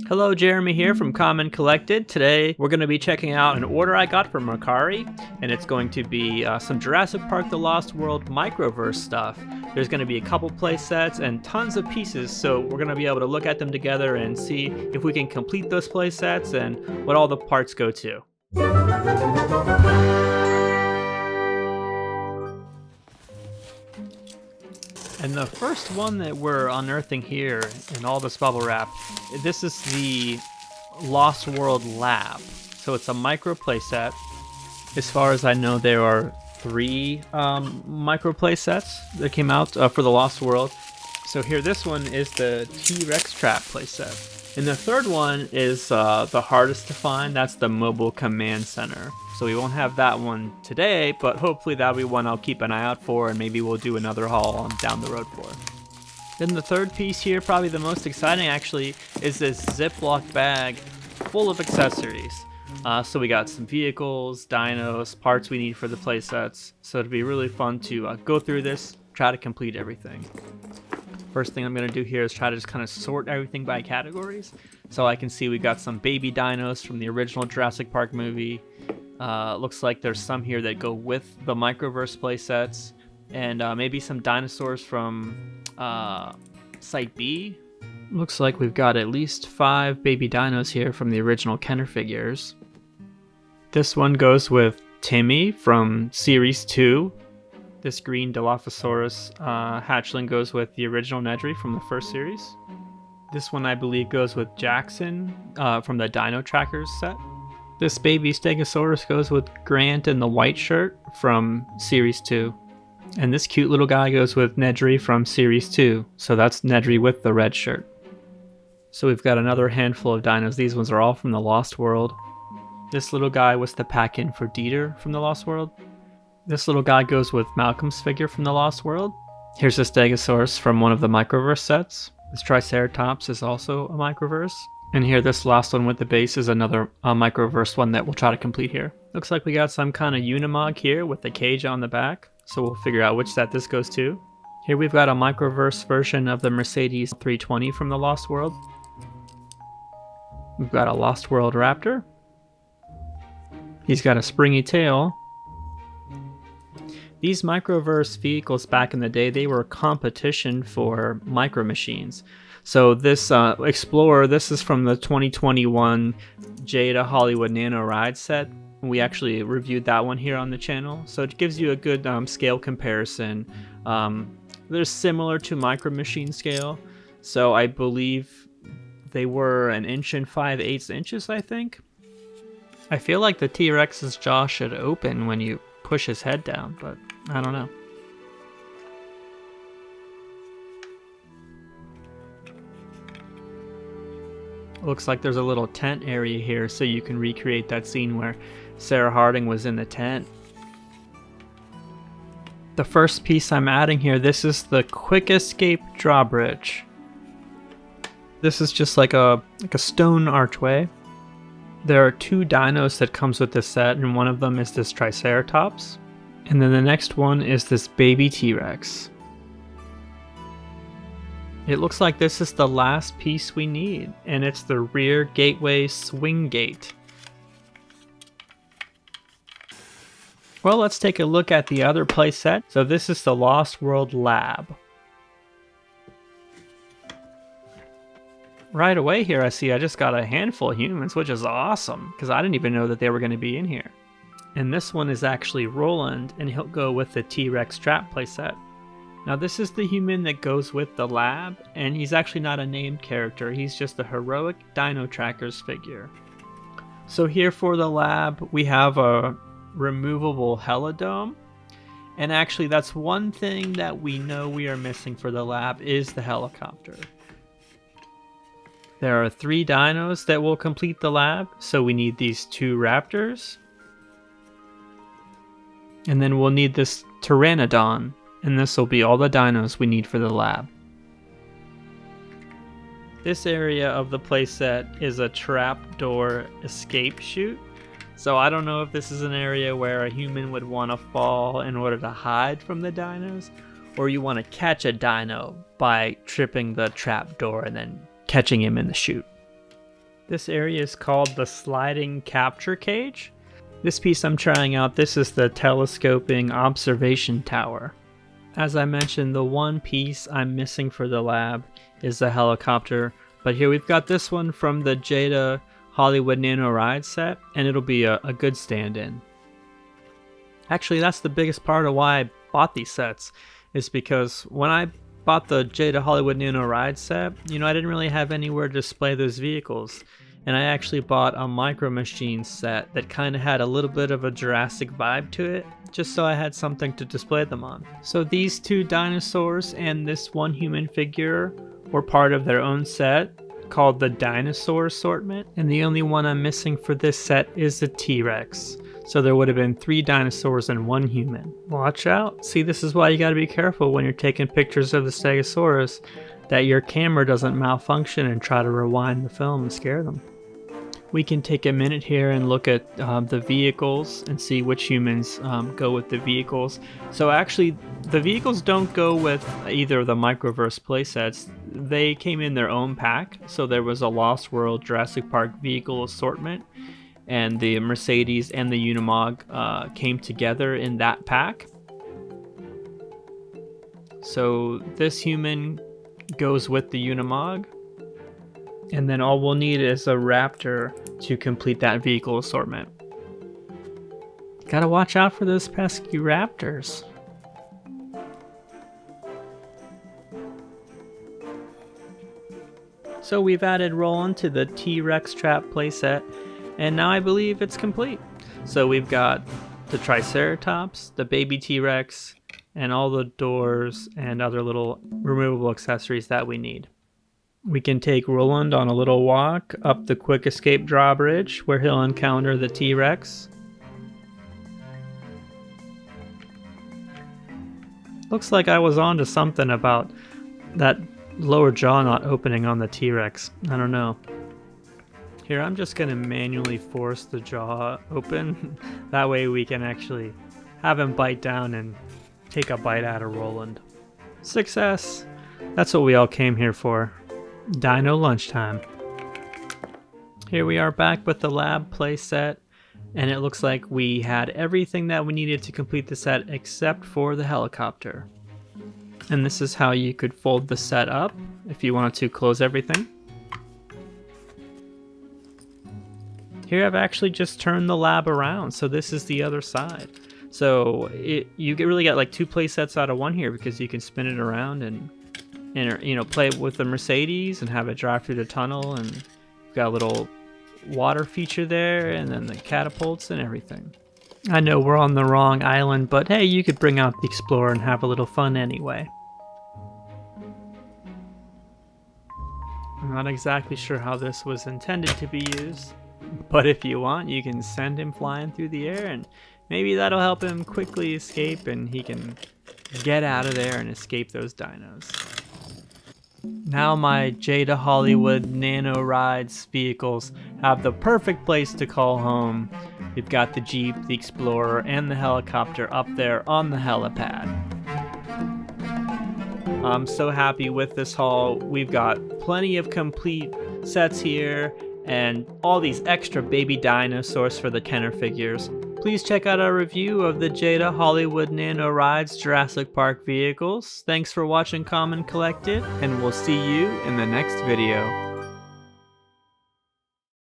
Hello, Jeremy here from Common Collected. Today we're going to be checking out an order I got from Mercari, and it's going to be some Jurassic Park The Lost World MicroVerse stuff. There's going to be a couple play sets and tons of pieces, so we're going to be able to look at them together and see if we can complete those play sets and what all the parts go to. And the first one that we're unearthing here in all this bubble wrap, this is the Lost World Lab. So it's a micro playset. As far as I know, there are 3 micro playsets that came out for the Lost World. So here, this one is the T-Rex Trap playset. And the third one is the hardest to find. That's the Mobile Command Center. So we won't have that one today, but hopefully that'll be one I'll keep an eye out for, and maybe we'll do another haul down the road for. Then the third piece here, probably the most exciting actually, is this Ziploc bag full of accessories. So we got some vehicles, dinos, parts we need for the playsets. So it'll be really fun to go through this, try to complete everything. First thing I'm going to do here is try to just kind of sort everything by categories. So I can see we got some baby dinos from the original Jurassic Park movie. Looks like there's some here that go with the MicroVerse playsets, and maybe some dinosaurs from Site B. Looks like we've got at least 5 baby dinos here from the original Kenner figures. This one goes with Timmy from Series 2. This green Dilophosaurus hatchling goes with the original Nedry from the first series. This one I believe goes with Jackson from the Dino-Tracker set. This baby Stegosaurus goes with Grant in the white shirt from Series 2. And this cute little guy goes with Nedry from Series 2. So that's Nedry with the red shirt. So we've got another handful of dinos. These ones are all from the Lost World. This little guy was the pack-in for Dieter from the Lost World. This little guy goes with Malcolm's figure from the Lost World. Here's a Stegosaurus from one of the MicroVerse sets. This Triceratops is also a MicroVerse. And here, this last one with the base is another MicroVerse one that we'll try to complete here. Looks like we got some kind of Unimog here with the cage on the back, so we'll figure out which set this goes to. Here we've got a MicroVerse version of the Mercedes 320 from the Lost World. We've got a Lost World Raptor. He's got a springy tail. These MicroVerse vehicles back in the day, they were competition for Micro Machines. So this Explorer, this is from the 2021 Jada Hollywood Nano Ride set. We actually reviewed that one here on the channel. So it gives you a good scale comparison. They're similar to Micro Machine scale. So I believe they were 1 inch and 5/8 inches, I think. I feel like the T-Rex's jaw should open when you push his head down, but I don't know. Looks like there's a little tent area here, so you can recreate that scene where Sarah Harding was in the tent. The first piece I'm adding here, this is the Quick Escape Drawbridge. This is just like a stone archway. There are 2 dinos that comes with this set, and one of them is this Triceratops. And then the next one is this baby T-Rex. It looks like this is the last piece we need, and it's the rear gateway swing gate. Well, let's take a look at the other playset. So this is the Lost World Lab. Right away here I see I just got a handful of humans, which is awesome, because I didn't even know that they were going to be in here. And this one is actually Roland, and he'll go with the T-Rex Trap playset. Now this is the human that goes with the lab, and he's actually not a named character, he's just the heroic Dino-Tracker's figure. So here for the lab, we have a removable helidome, and actually that's one thing that we know we are missing for the lab is the helicopter. There are 3 dinos that will complete the lab, so we need these 2 raptors, and then we'll need this Pteranodon. And this will be all the dinos we need for the lab. This area of the playset is a trapdoor escape chute. So I don't know if this is an area where a human would want to fall in order to hide from the dinos, or you want to catch a dino by tripping the trapdoor and then catching him in the chute. This area is called the sliding capture cage. This piece I'm trying out, this is the telescoping observation tower. As I mentioned, the one piece I'm missing for the lab is the helicopter, but here we've got this one from the Jada Hollywood Nano Ride set, and it'll be a good stand-in. Actually, that's the biggest part of why I bought these sets, is because when I bought the Jada Hollywood Nano Ride set, I didn't really have anywhere to display those vehicles. And I actually bought a Micro Machines set that kind of had a little bit of a Jurassic vibe to it, just so I had something to display them on. So these two dinosaurs and this one human figure were part of their own set called the Dinosaur Assortment. And the only one I'm missing for this set is the T-Rex. So there would have been 3 dinosaurs and 1 human. Watch out. See, this is why you gotta be careful when you're taking pictures of the Stegosaurus, that your camera doesn't malfunction and try to rewind the film and scare them. We can take a minute here and look at the vehicles and see which humans go with the vehicles. So actually, the vehicles don't go with either of the MicroVerse playsets. They came in their own pack. So there was a Lost World Jurassic Park vehicle assortment, and the Mercedes and the Unimog came together in that pack. So this human goes with the Unimog, and then all we'll need is a Raptor to complete that vehicle assortment. Gotta watch out for those pesky Raptors. So we've added Roland to the T-Rex Trap playset, and now I believe it's complete. So we've got the Triceratops, the baby T-Rex, and all the doors and other little removable accessories that we need. We can take Roland on a little walk up the quick escape drawbridge where he'll encounter the T-Rex. Looks like I was onto something about that lower jaw not opening on the T-Rex. I don't know. Here, I'm just going to manually force the jaw open. That way we can actually have him bite down and take a bite out of Roland. Success! That's what we all came here for. Dino lunchtime. Here we are back with the lab playset, and it looks like we had everything that we needed to complete the set except for the helicopter. And this is how you could fold the set up if you wanted to close everything. Here I've actually just turned the lab around, so this is the other side. So you really get like 2 play sets out of one here, because you can spin it around and play with the Mercedes and have it drive through the tunnel, and you've got a little water feature there, and then the catapults and everything. I know we're on the wrong island, but hey, you could bring out the Explorer and have a little fun anyway. I'm not exactly sure how this was intended to be used, but if you want, you can send him flying through the air, and maybe that'll help him quickly escape, and he can get out of there and escape those dinos. Now my Jada Hollywood Nano Rides vehicles have the perfect place to call home. We've got the Jeep, the Explorer, and the helicopter up there on the helipad. I'm so happy with this haul. We've got plenty of complete sets here and all these extra baby dinosaurs for the Kenner figures. Please check out our review of the Jada Hollywood Nano Rides Jurassic Park vehicles. Thanks for watching Common Collected, and we'll see you in the next video.